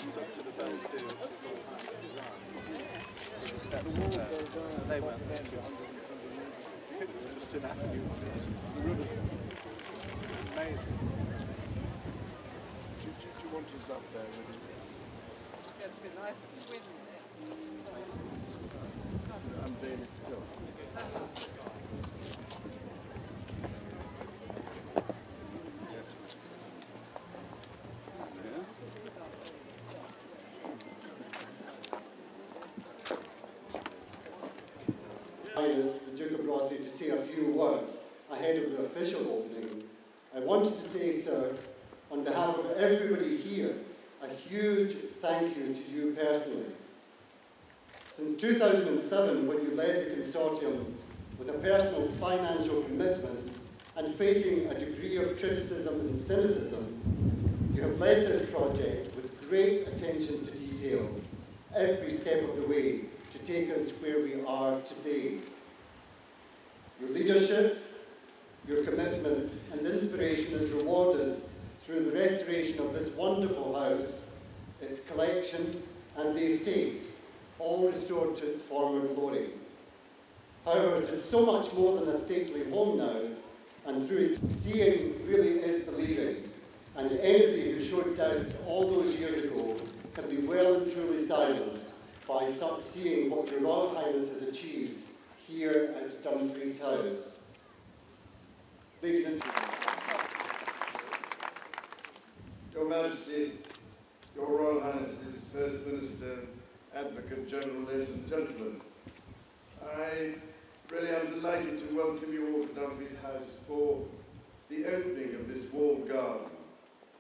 They weren't there. Just an avenue on this. Amazing. Do you want us up there with you? It's a nice wind there. And then itself. Highness, the Duke of Rossi, to say a few words ahead of the official opening. I wanted to say, sir, on behalf of everybody here, a huge thank you to you personally. Since 2007, when you led the consortium with a personal financial commitment and facing a degree of criticism and cynicism, you have led this project with great attention to detail, every step of the way, to take us where we are today. Your leadership, your commitment and inspiration is rewarded through the restoration of this wonderful house, its collection and the estate, all restored to its former glory. However, it is so much more than a stately home now, and through seeing really is believing, and anybody who showed doubts all those years ago can be well and truly silenced by seeing what Your Royal Highness has achieved here at Dumfries House. Ladies and gentlemen. Your Majesty, Your Royal Highness's First Minister, Advocate General, ladies and gentlemen, I really am delighted to welcome you all to Dumfries House for the opening of this walled garden,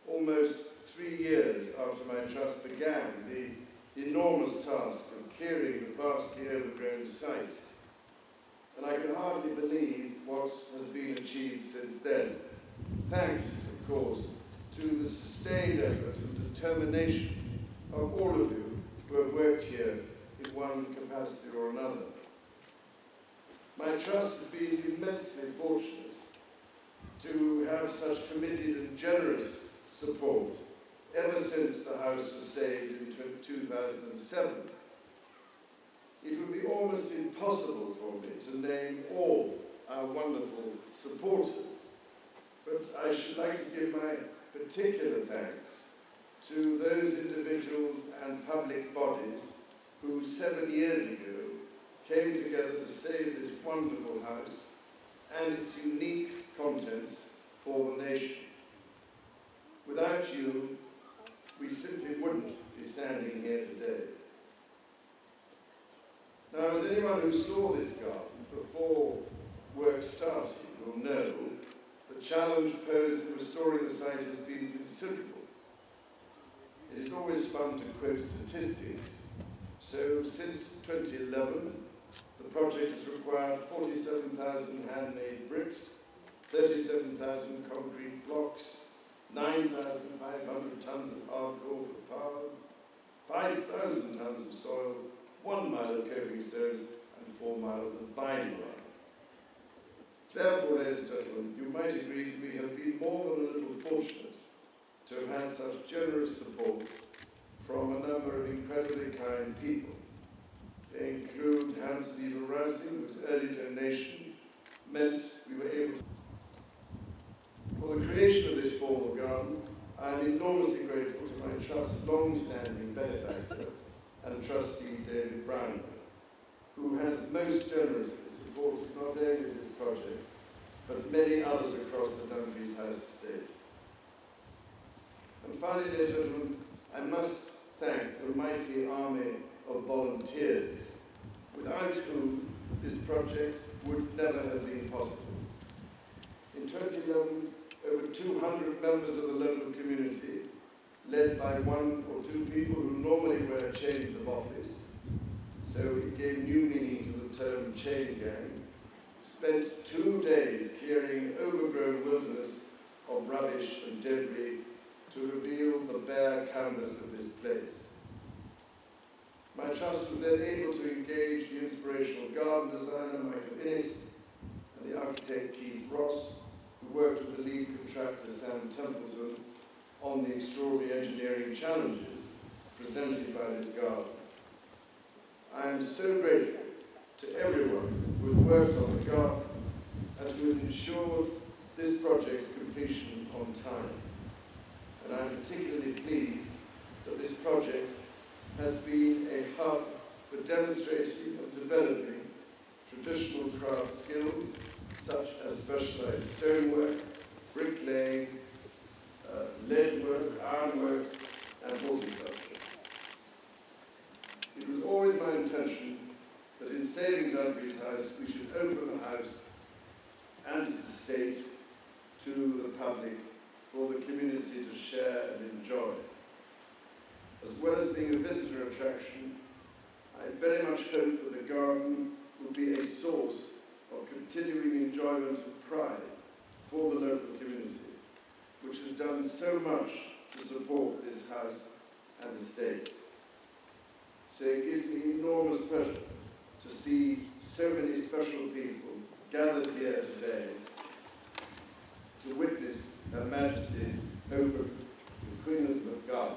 almost 3 years after my trust began the enormous task of clearing the vastly overgrown site. And I can hardly believe what has been achieved since then. Thanks, of course, to the sustained effort and determination of all of you who have worked here in one capacity or another. My trust has been immensely fortunate to have such committed and generous support ever since the house was saved in 2007. It would be almost impossible for me to name all our wonderful supporters, but I should like to give my particular thanks to those individuals and public bodies who 7 years ago came together to save this wonderful house and its unique contents for the nation. Without you, we simply wouldn't be standing here today. Now, as anyone who saw this garden before work started will know, the challenge posed in restoring the site has been considerable. It is always fun to quote statistics. So, since 2011, the project has required 47,000 handmade bricks, 37,000 concrete blocks, 9,500 tons of hardcore for paths, 5,000 tons of soil, 1 mile of coping stones, and 4 miles of fine wire. Therefore, ladies and gentlemen, you might agree that we have been more than a little fortunate to have had such generous support from a number of incredibly kind people. They include Hans Steven Rousing, whose early donation meant we were able to. For the creation of this formal garden, I am enormously grateful to my Trust's long-standing benefactor and trustee David Brown, who has most generously supported not only this project, but many others across the Dumfries House estate. And finally, ladies and gentlemen, I must thank the mighty army of volunteers, without whom this project would never have been possible. In 2011, over 200 members of the local community, led by 1 or 2 people who normally wear chains of office, so it gave new meaning to the term chain gang, spent 2 days clearing overgrown wilderness of rubbish and debris to reveal the bare canvas of this place. My trust was then able to engage the inspirational garden designer Michael Innes and the architect Keith Ross, who worked with the lead contractor Sam Templeton on the extraordinary engineering challenges presented by this garden. I am so grateful to everyone who has worked on the garden and who has ensured this project's completion on time. And I am particularly pleased that this project has been a hub for demonstrating and developing traditional craft skills such as specialised stonework, bricklaying, leadwork, ironwork and horticulture. It was always my intention that in saving Dumfries House we should open the house and its estate to the public for the community to share and enjoy. As well as being a visitor attraction, I very much hope that the garden will be a source of continuing enjoyment and pride for the local community, which has done so much to support this house and estate. So it gives me enormous pleasure to see so many special people gathered here today to witness Her Majesty open the Queen of God.